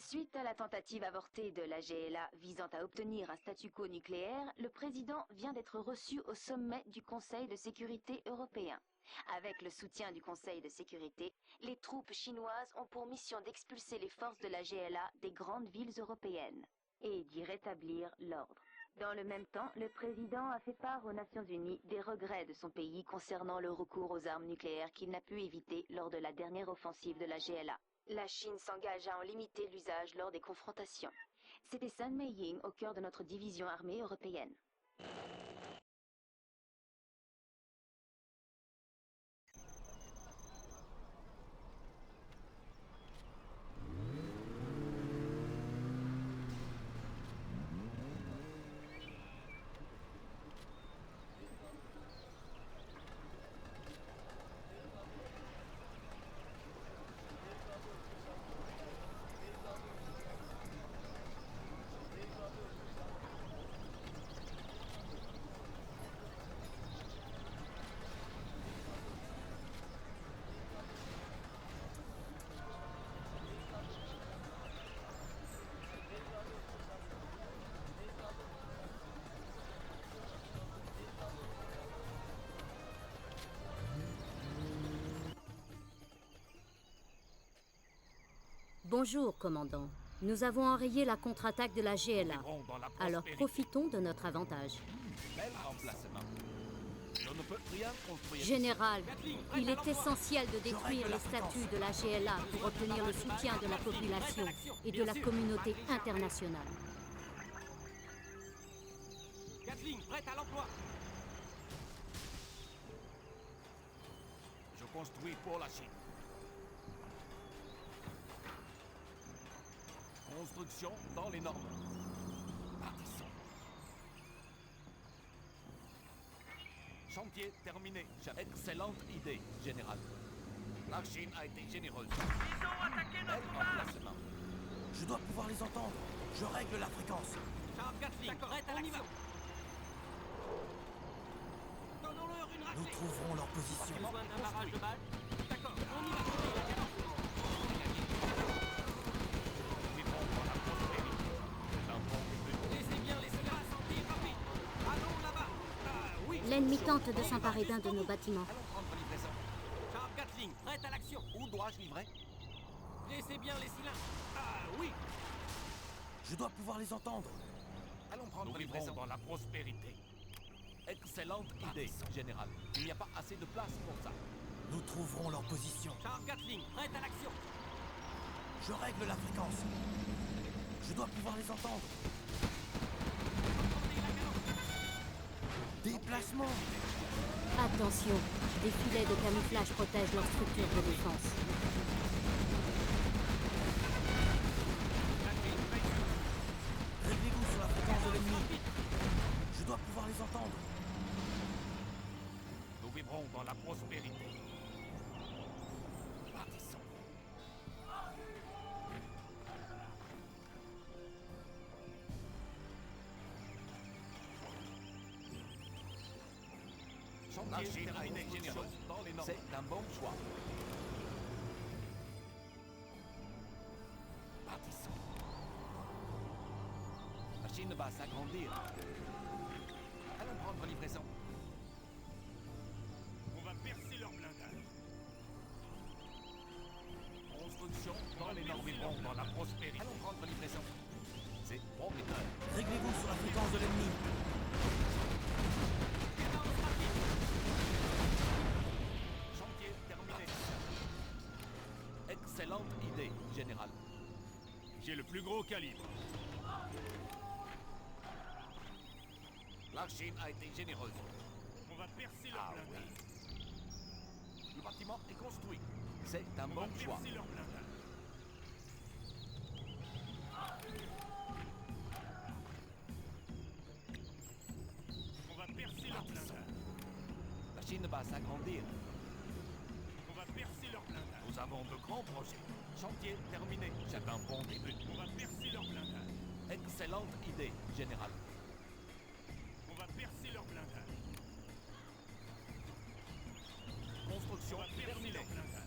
Suite à la tentative avortée de la GLA visant à obtenir un statu quo nucléaire, le président vient d'être reçu au sommet du Conseil de sécurité européen. Avec le soutien du Conseil de sécurité, les troupes chinoises ont pour mission d'expulser les forces de la GLA des grandes villes européennes et d'y rétablir l'ordre. Dans le même temps, le président a fait part aux Nations Unies des regrets de son pays concernant le recours aux armes nucléaires qu'il n'a pu éviter lors de la dernière offensive de la GLA. La Chine s'engage à en limiter l'usage lors des confrontations. C'était Sun Mei-ying au cœur de notre division armée européenne. Bonjour, commandant. Nous avons enrayé la contre-attaque de la GLA. Alors profitons de notre avantage. Bel remplacement. Je ne peux rien construire. Général, il est essentiel de détruire les statues de la GLA pour obtenir le soutien de la population et de la communauté internationale. Gatling, prête à l'emploi. Je construis pour la Chine. Construction dans les normes. Partissons. Chantier terminé. Excellente idée, général. La Chine a été généreuse. Ils ont attaqué Bel notre base. remplacement. Je dois pouvoir les entendre. Je règle la fréquence. Charles Gatling, prête à l'action. Donnons-leur une raclée. Nous trouverons leur position. Besoin d'un barrage de balles. D'accord, on y va. Vivons dans la prospérité. C'est un bon début. Laissez bien les cela sentir rapide. Allons là-bas. Ah oui. L'ennemi tente de s'emparer d'un de nos bâtiments. Allons prendre livraison. Charles Gatling, prête à l'action. Où dois-je livrer? Laissez bien les cylindres. Ah oui. Je dois pouvoir les entendre. Allons prendre livraison dans la prospérité. Excellente idée, général. Il n'y a pas assez de place pour ça. Nous trouverons leur position. Charles Gatling, prête à l'action. Je règle la fréquence. Je dois pouvoir les entendre. Entendez la cadence. Déplacement. Attention, des filets de camouflage protègent leur structure de défense. Réglez-vous sur la fréquence de l'ennemi. Je dois pouvoir les entendre. Nous vivrons dans la prospérité. Partissons. La Chine a été généreuse dans les normes. C'est un bon choix. Partissons. La Chine va s'agrandir. Allons prendre livraison. On va percer leur blindage. Construction dans les normes. Nous vivrons dans la prospérité. Allons prendre livraison. C'est prometteur. Réglez-vous sur la fréquence de l'ennemi. Cadence rapide. Chantier terminé. Excellente idée, général. J'ai le plus gros calibre. La Chine a été généreuse. On va percer leur Ah blindage. oui. Le bâtiment est construit. C'est un On bon va choix. percer leur blindage. On va percer leur blindage. La Chine va s'agrandir. On va percer leur blindage. Nous avons de grands projets. Chantier terminé. C'est un bon début. On va percer leur blindage. Excellente idée, général. On va percer leur blindage. Construction On va percer terminée. leur blindage.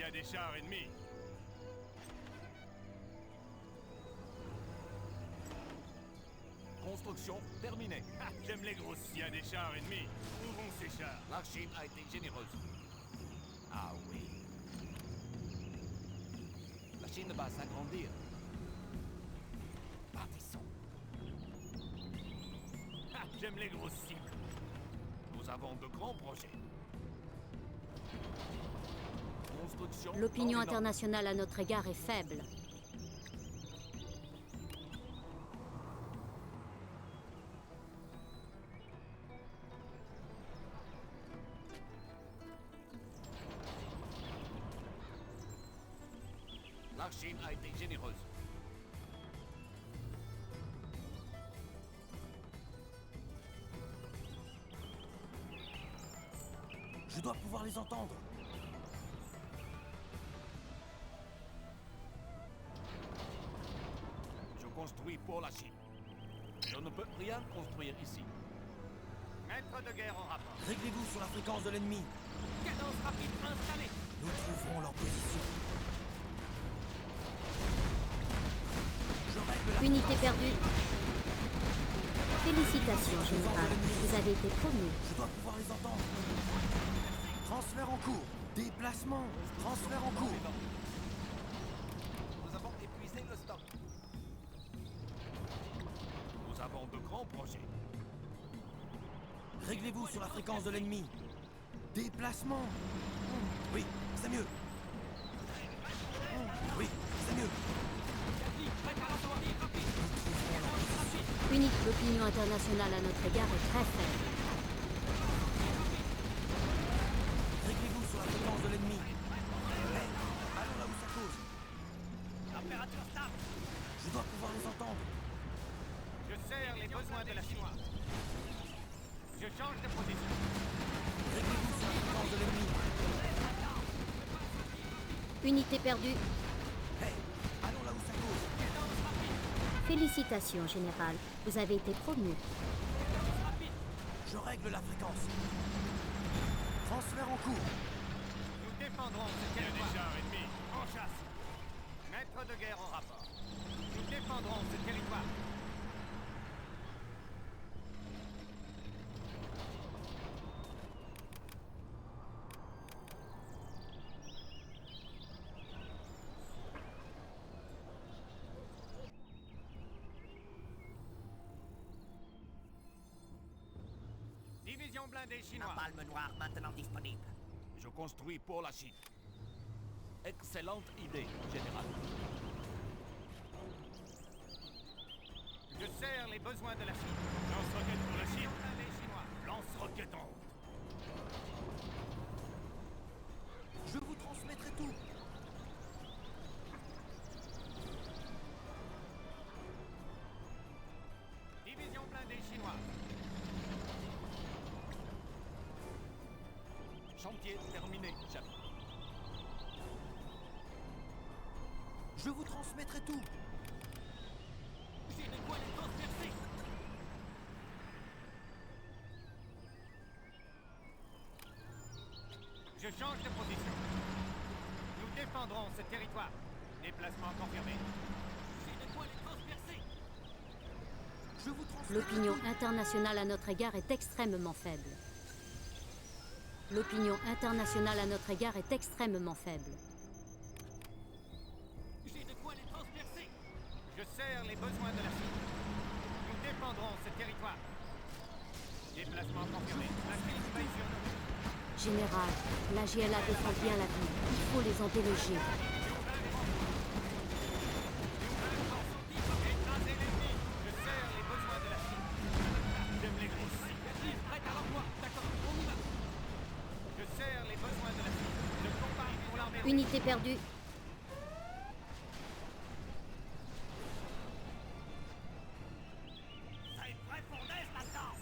a des chars ennemis. Construction terminée. Ah, j'aime les grosses. Il y a des chars ennemis. Où vont ces chars? La Chine a été généreuse. Ah oui. La Chine va s'agrandir. Bâtissons. Ah, j'aime les grosses cibles. Nous avons de grands projets. Construction L'opinion terminée. internationale à notre égard est faible. La Chine a été généreuse. Je dois pouvoir les entendre. Je construis pour la Chine. Je ne peux rien construire ici. Maître de guerre en rapport. Réglez-vous sur la fréquence de l'ennemi. Cadence rapide installée. Nous trouverons leur position. Je règle la Unité perdue. Félicitations, général. Vous avez été promu. Je dois pouvoir les entendre. Transfert en cours. Déplacement. Transfert en cours. Nous avons épuisé le stock. Nous avons de grands projets. Réglez-vous sur la fréquence de l'ennemi. Déplacement. Oui, c'est mieux. Oui, c'est mieux. L'opinion internationale à notre égard est très faible. Réglez-vous sur la fréquence de l'ennemi. Hey, allons là où ça cause. Température stable. Je dois pouvoir les entendre. Je sers les besoins de la Chine. Je change de position. Réglez-vous sur la fréquence de l'ennemi. Unité perdue. Hey, allons là où ça cause. Félicitations, général. Vous avez été promu. Je règle la fréquence. Transfert en cours. Nous défendrons ce Il y a des territoire. chars ennemis. En chasse. Maître de guerre en rapport. Nous défendrons ce territoire. Division blindée chinoise. Palme noire maintenant disponible. Je construis pour la Chine. Excellente idée, général. Je sers les besoins de la Chine. Lance-roquette pour la Chine. Blindée chinois. Lance-roquette en route. Je vous transmettrai tout. Division blindée chinoise. Chantier terminé, chef. Je vous transmettrai tout. J'ai de quoi les transpercer. Je change de position. Nous défendrons ce territoire. Déplacement confirmé. J'ai de quoi les transpercer. Je vous transmettrai L'opinion internationale à notre égard est extrêmement faible. L'opinion internationale à notre égard est extrêmement faible. J'ai de quoi les transpercer. Je sers les besoins de la Chine. Nous défendrons ce territoire. Déplacement confirmé. La Chine veille sur nous. Général, la GLA défend bien la ville. Il faut les en déloger. Écraser l'ennemi. Je sers les besoins de la Chine. J'aime les grosses cibles. Prête à l'emploi. D'accord, on y va. Je sers les besoins de la Chine. Je combats pour l'armée. Unité perdue. Ça est prêt pour l'Est maintenant.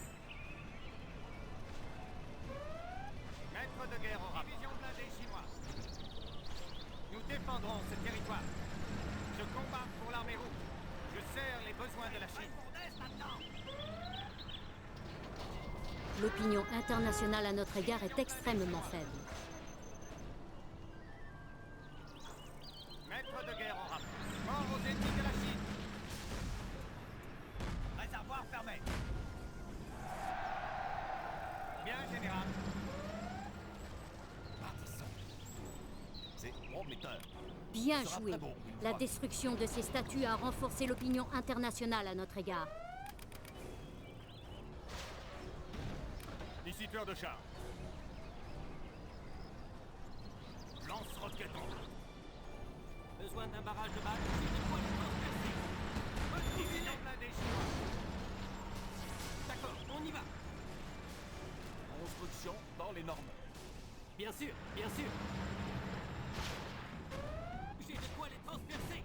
Maître de guerre au rapport. Division blindée chinoise. Nous défendrons ce territoire. Je combats pour l'armée rouge. Je sers les besoins de la Chine. L'opinion internationale à notre égard est extrêmement faible. C'est prometteur. Bien Ce sera joué. très bon, une La fois. destruction de ces statues a renforcé l'opinion internationale à notre égard. Ici tueur de char. Lance-roquette en route. Besoin d'un barrage de balles. J'ai de quoi les transpercer. Division blindée chinois. D'accord, on y va. Construction dans les normes. Bien sûr, bien sûr. J'ai de quoi les transpercer.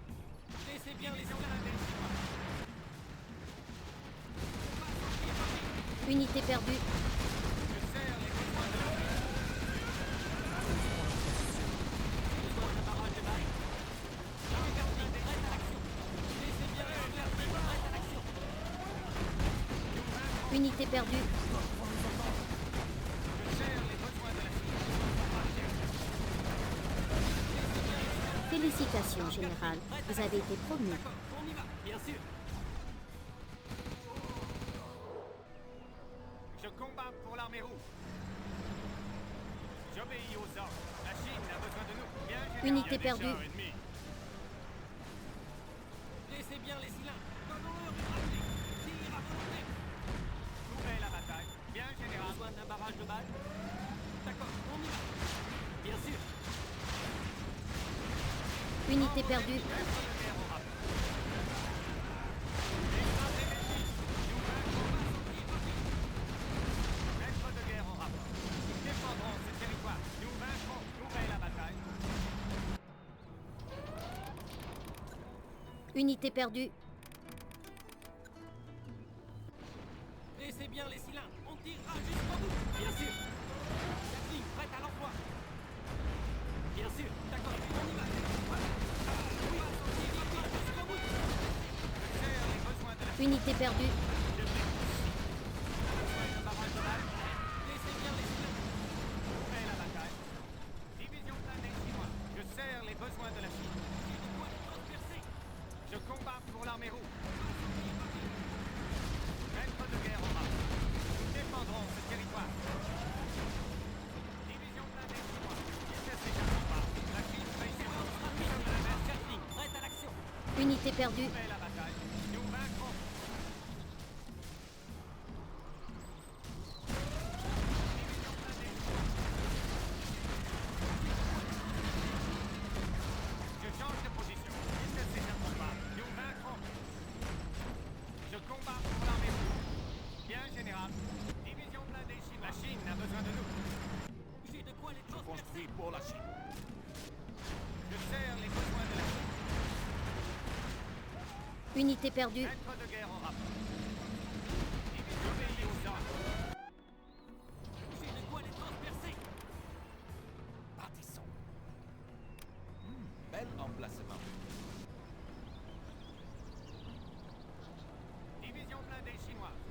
Laissez bien les blindés chinois. Unité perdue. Je serre les besoins de la ville. Besoin d'un barrage de balles. Regardez, prête à l'action. Laissez bien les blindés prête à l'action. Unité perdue. Je serre les besoins de la ville. Félicitations, Général. Vous avez été promu. D'accord, on y va, bien sûr. Je combats pour l'armée rouge. J'obéis aux ordres. La Chine a besoin de nous. Bien, général. Unité perdue. Chars ennemis. Laissez bien les cylindres. Donnons-leur une raclée. Tir à volonté. Où est la bataille? Bien, général. Besoin d'un barrage de balles? D'accord, on y va. Bien sûr. Unité perdue. Maître de guerre au rapport. Écrasez l'ennemi. Nous vaincrons sans tir rapide. Maître de guerre au rapport. Nous défendrons ce territoire. Nous vaincrons. Où est la bataille? Unité perdue. Laissez bien les cylindres. On tirera jusqu'au bout. Bien sûr. Jacqueline, prête à l'emploi. Bien sûr. D'accord, on y va. Oui, on tirera jusqu'au bout. Je serre les besoins de la Unité perdue. besoin de barrage de balles. Laissez bien les cylindres. Où est la bataille? Division blindée chinois. Je serre les besoins de la Chine. J'ai de quoi les transpercer. Je combats pour l'armée rouge. Maître de guerre au rap. Nous défendrons ce territoire. Division blindée chinois. Qui ne s'échappe pas. La Chine réussira. Nous sommes à la Jacqueline, prête à l'action. Unité perdue. Où est la bataille? Nous vaincrons. Division blindée chinois. Je change de position. Ils ne s'échapperont pas. Nous vaincrons. Je combats pour l'armée rouge. Bien, général. Division blindée chinois. La Chine a besoin de nous. J'ai de quoi les transpercer. Construit pour la Chine. Je serre les besoins de la Chine. Unité perdue. Maître de guerre en rapport. Division obéit aux ordres. J'ai de quoi les transpercer. Partissons. Bel emplacement. Division blindée chinoise.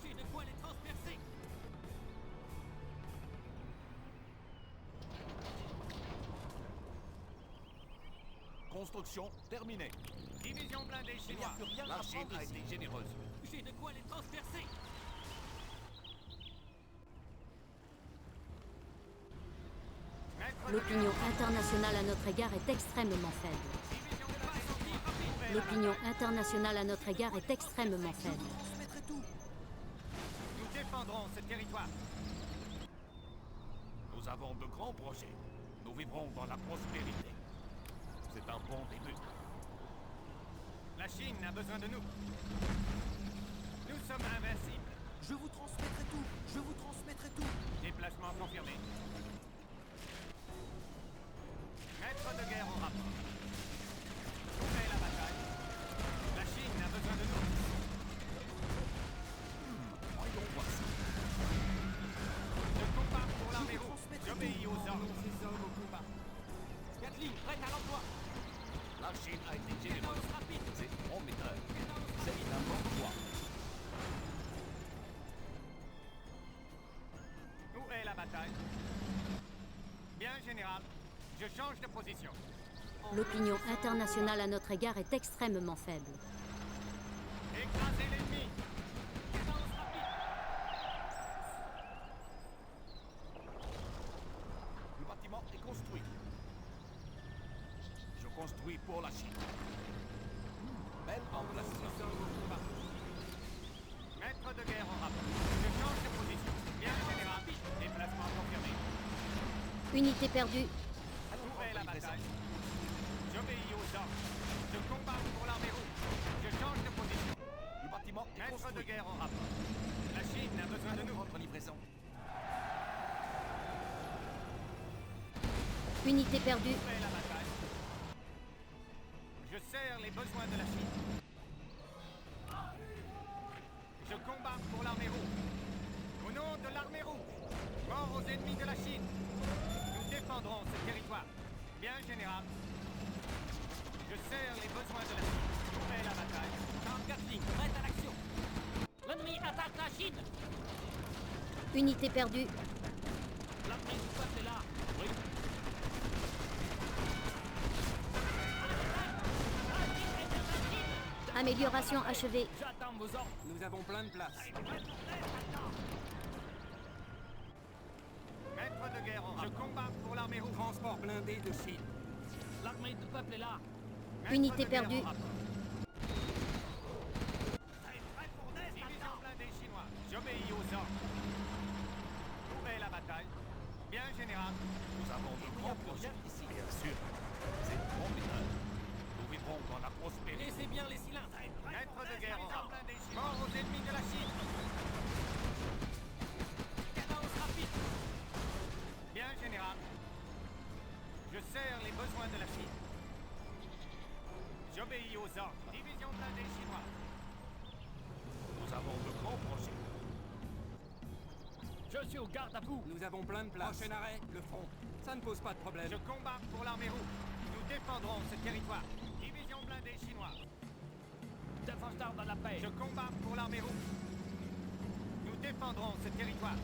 J'ai de quoi les transpercer. Construction terminée. Division blindée Il n'y a chinoise. plus rien à Chine a été généreuse. J'ai de quoi les transpercer. Maître de L'opinion internationale à notre égard est extrêmement faible. division de la sortie rapide. L'opinion internationale à notre égard est extrêmement faible. Transmettrai tout. Nous défendrons ce territoire. Nous avons de grands projets. Nous vivrons dans la prospérité. C'est un bon début. La Chine a besoin de nous. Nous sommes invincibles. Je vous transmettrai tout. Je vous transmettrai tout. Déplacement confirmé. Maître de guerre au rapport. Où est la bataille? La Chine a besoin de nous. Voyons voir ça. Je combats pour l'armée vous rouge. transmettrai J'obéis tout. aux ordres. Ces hommes au combat. Kathleen, prête à l'emploi. La Chine a été généreuse. Défense rapide. C'est prometteur. C'est un bon choix. Où est la bataille? Bien, général. Je change de position. L'opinion internationale à notre égard est extrêmement faible. Écrasez l'ennemi. Défense rapide. Le bâtiment est construit. construis pour la Chine. Belle emplacement. Maître de guerre en rapport. Je change de position. Bien, général. Déplacement confirmé. Unité perdue. Ouvrez la bataille. J'obéis aux ordres. Je combats pour l'armée rouge. Je change de position. Le bâtiment est Maître de construit. guerre en rapport. La Chine a besoin de nous. Prendre livraison. Unité perdue. Ouvrez la bataille. Je sers les besoins de la Chine. Je combats pour l'armée rouge. Au nom de l'armée rouge. Mort aux ennemis de la Chine. Nous défendrons ce territoire. Bien, général. Je sers les besoins de la Chine. Ouvrez la bataille. Charles Gatling, prête à l'action. L'ennemi attaque la Chine. Unité perdue. L'armée du peuple est là. Oui. Amélioration achevée. J'attends vos ordres. Nous avons plein de place. Maître de guerre en rapport. Je combats pour l'armée rouge. Transport blindé de Chine. L'armée du peuple est là. Maître Unité de guerre perdue. en rapport. Division blindée chinois. J'obéis aux ordres. Ouvrez la bataille. Bien, général. Nous avons de grands projets ici. Bien sûr. C'est formidable. Nous vivrons dans la prospérité. Laissez bien les cylindres. Maître de guerre en rapport. Mort aux ennemis de la Chine. Cadence rapide. Bien, général. Je sers les besoins de la Chine. J'obéis aux ordres. Division blindée chinois. Nous avons de grands projets. Je suis au garde à vous. Nous avons plein de place. Prochain arrêt, le front. Ça ne pose pas de problème. Je combats pour l'armée rouge. Nous défendrons ce territoire. Division blindée chinois. Défenseur dans la paix. Je combats pour l'armée rouge. Nous défendrons ce territoire.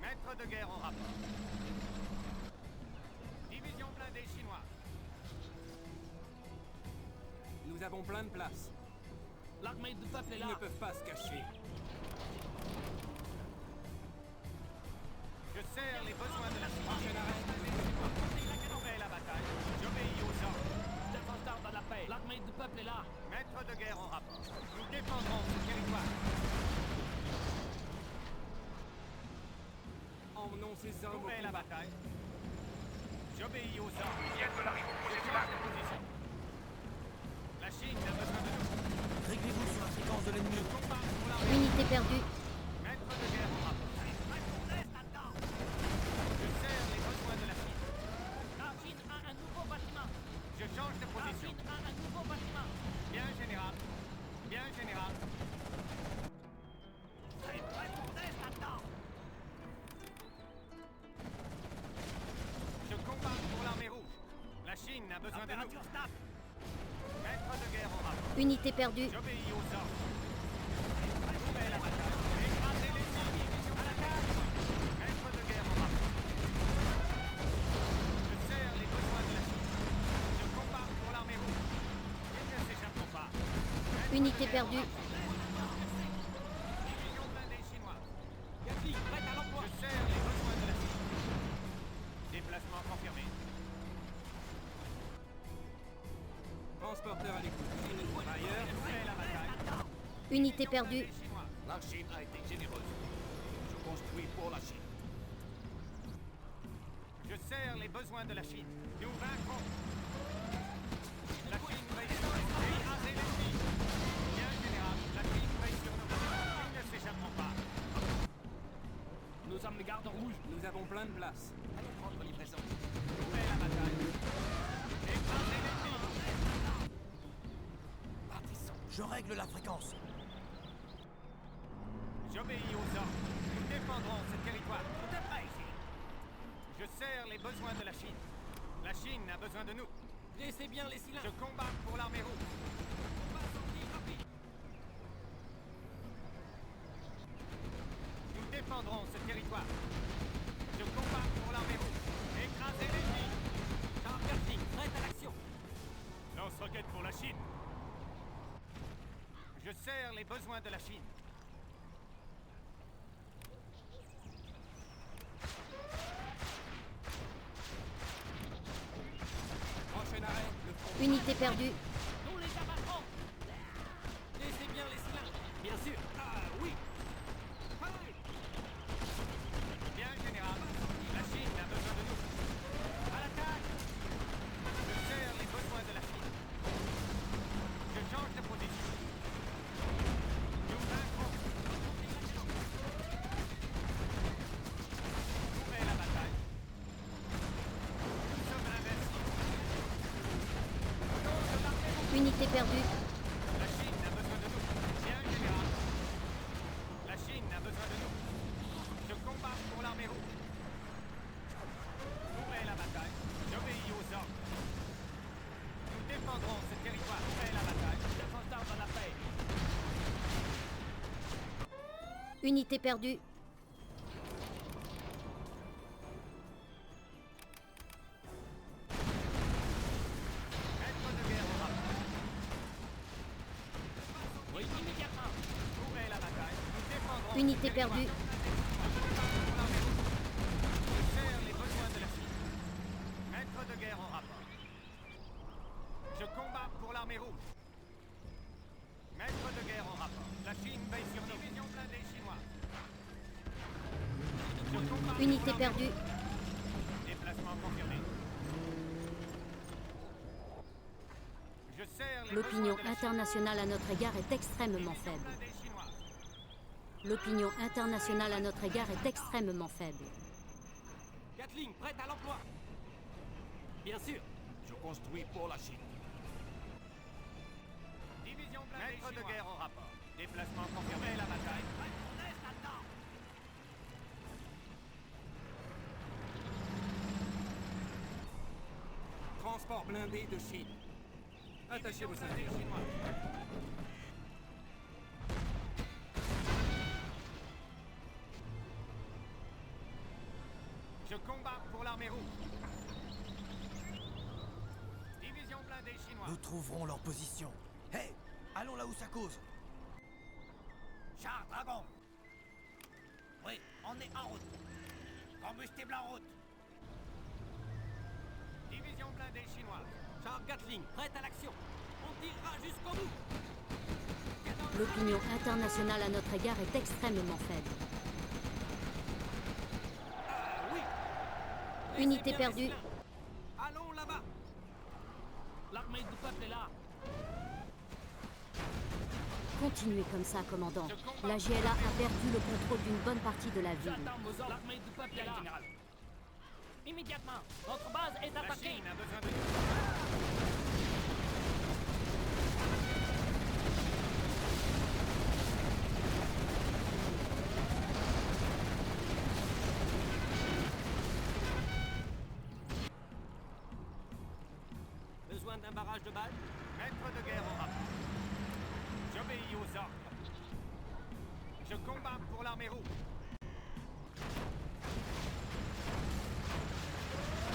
Maître de guerre en rapport. Division blindée chinois. Nous avons plein de place. L'armée du peuple est Ils là. ne peuvent pas se cacher. Je sers les besoins de la Chine. Prochain arrêt, Ouvrez la bataille. J'obéis aux ordres. Défenseur dans la paix. L'armée du peuple est là. Maître de guerre en rapport. Nous défendrons ce territoire. emmenons ces hommes au Ouvrez la combat. bataille. J'obéis aux ordres. Je change de position. La Chine a besoin de nous. Réglez-vous sur la fréquence de l'ennemi. Combat pour l'armée. Unité perdue. Maître de guerre en rapport. Je sers les besoins de la Chine. La Chine a un nouveau bâtiment. Je change de La position. Chine a un nouveau bâtiment. Bien, général. Bien, général. Je combats pour l'armée rouge. La Chine a besoin de nous. Maître de guerre en rapport. Unité perdue. J'obéis aux ordres. Ouvrez la bataille. Écrasez les ennemis. À la cage. Maître de guerre en rapport. Je sers les besoins de la Chine. Je combats pour l'armée rouge. Ils ne s'échapperont pas. Maître Unité de guerre en perdue. rapport. Division blindée chinoise. Gatling, prête à l'emploi. Je sers les besoins de la Chine. Déplacement confirmé. Transporteur à l'écoute. Ailleurs, Ouvrez la bataille. Unité perdue. Blindée chinoise. La Chine a été généreuse. Je construis pour la Chine. Je sers les besoins de la Chine. Nous vaincrons. La Chine veille sur nous. Écrasez l'ennemi. Bien, général. La Chine veille sur nous. Ils ne s'échapperont pas. Nous sommes les gardes rouges. nous avons plein de place. Allons prendre livraison. Ouvrez la bataille. Écrasez l'ennemi. Partissons. Je règle la fréquence. J'obéis aux ordres. Nous défendrons ce territoire. Tout est prêt ici. Je sers les besoins de la Chine. La Chine a besoin de nous. Laissez bien les Je cylindres. combats pour l'armée rouge. Combat sorti rapide. Nous défendrons ce territoire. Je combats pour l'armée rouge. Écrasez l'ennemi. Charles Gatling, prête à l'action. Lance-roquette pour la Chine. Je sers les besoins de la Chine. Unité perdue. Nous les abattrons. Laissez bien les cylindres. Bien sûr. Ah oui. Bien, général. La Chine a besoin de nous. À l'attaque! Je sers les besoins de la Chine. Je change de position. Nous vaincrons. Où est la bataille? Nous sommes invincibles. Au nom de l'armée rouge, Unité perdue. la Chine a besoin de nous. Bien, général. La Chine a besoin de nous. Je combats pour l'armée rouge. Où est la bataille? J'obéis aux ordres. Nous défendrons ce territoire. Où est la bataille? Défenseurs de la paix. Unité perdue. Maître de guerre au rapport. Oui, immédiatement. Où est la bataille? Nous défendrons Unité ce territoire. perdue. Je sers les besoins de la Chine. Maître de guerre au rapport. Je combats pour l'armée rouge. Maître de guerre au rapport. La Chine veille sur nos divisions blindées chinoises. Je combats pour Unité l'armée perdue. rouge. Déplacement confirmé. Je sers les L'opinion besoins de la Chine. internationale à notre égard est extrêmement Divisions faible. blindées chinoises. L'opinion internationale à notre égard est extrêmement faible. Gatling, prête à l'emploi. Bien sûr. Je construis pour la Chine. Division blindée Maître de guerre au rapport. Déplacement confirmé. La bataille. Transport blindé de Chine. Attachez vos ceintures. Je combats pour l'armée rouge. Division blindée chinoise. Nous trouverons leur position. Hé, allons là où ça cause. Char Dragon. Oui, on est en route. Combustible en route. Division blindée chinoise. Char Gatling, prête à l'action. On tirera jusqu'au bout. L'opinion internationale à notre égard est extrêmement faible. Ah oui. Unité Laissez bien les perdue. cylindres. Allons là-bas. L'armée du peuple est là. Continuez comme ça, commandant. La GLA a perdu le contrôle d'une bonne partie de la ville. J'attends vos ordres. L'armée du peuple est là. Général. Immédiatement. Notre base est La attaquée. Chine a besoin de nous. Besoin d'un barrage de balles. Maître de guerre au rapport. J'obéis aux ordres. Je combats pour l'armée rouge.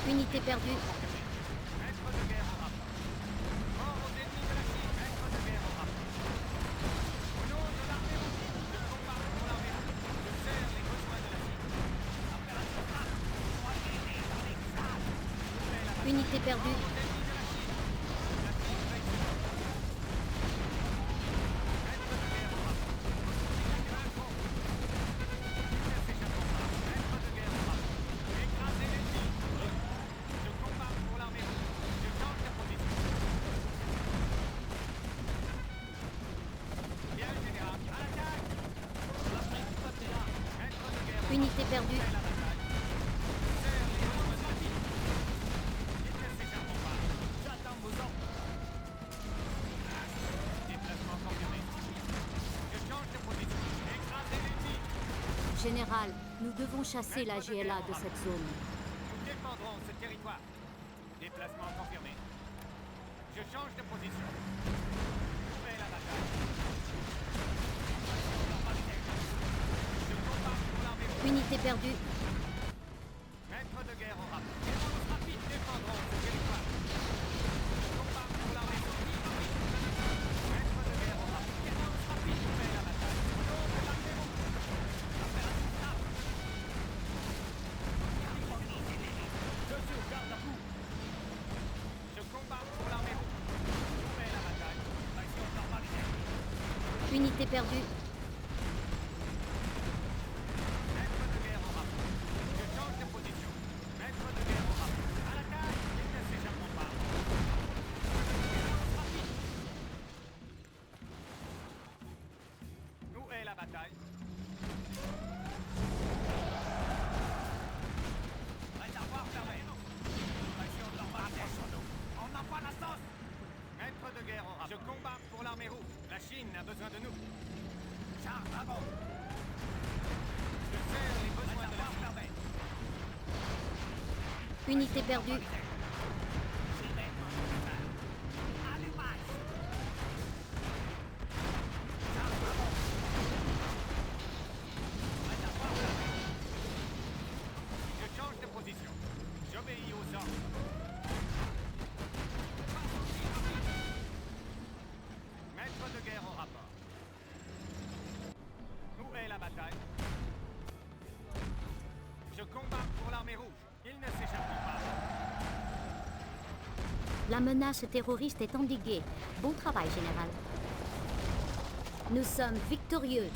Unité perdue. Maître de guerre au rapport. Mort aux ennemis de la Chine. Maître de guerre au rapport. Au nom de l'armée rouge. Je combats pour l'armée rouge. Je sers les besoins de la Chine. Unité perdue. Unité perdue. J'attends vos ordres. Déplacement confirmé. Je change de position. Écrasez l'ennemi. Général, nous devons chasser la GLA de cette zone. Nous défendrons ce territoire. Déplacement confirmé. Je change de position. Où est la bataille? Je combats pour l'armée rouge. Unité perdue. Maître de guerre au rapport. Défense rapide. Défendrons ce territoire. Je combats pour l'armée rouge. Maître de guerre au rapport. Défense rapide. Où est la bataille? Au nom de l'armée rouge. Je suis au garde à vous. Je combats pour l'armée rouge. Unité perdue. Maître de guerre en rapport. Je change de position. Maître de guerre en rapport. À l'attaque. Ils ne s'échapperont pas. Où est la bataille? Réservoir fermé. Pression normale. Approchons-nous. On n'a pas la sauce. Maître de guerre en rapport. Je combats pour l'armée rouge. La Chine a besoin de nous. Char à bord. Je sers les besoins de la Réservoir Chine. fermé. Unité perdue. J'y vais. Allumage. Char à bord. Réservoir fermé. Je change de position. J'obéis aux ordres. Maître de guerre en rapport. Où est la bataille? Je combats pour l'armée rouge. Ils ne s'échapperont pas. La menace terroriste est endiguée. Bon travail, général. Nous sommes victorieux.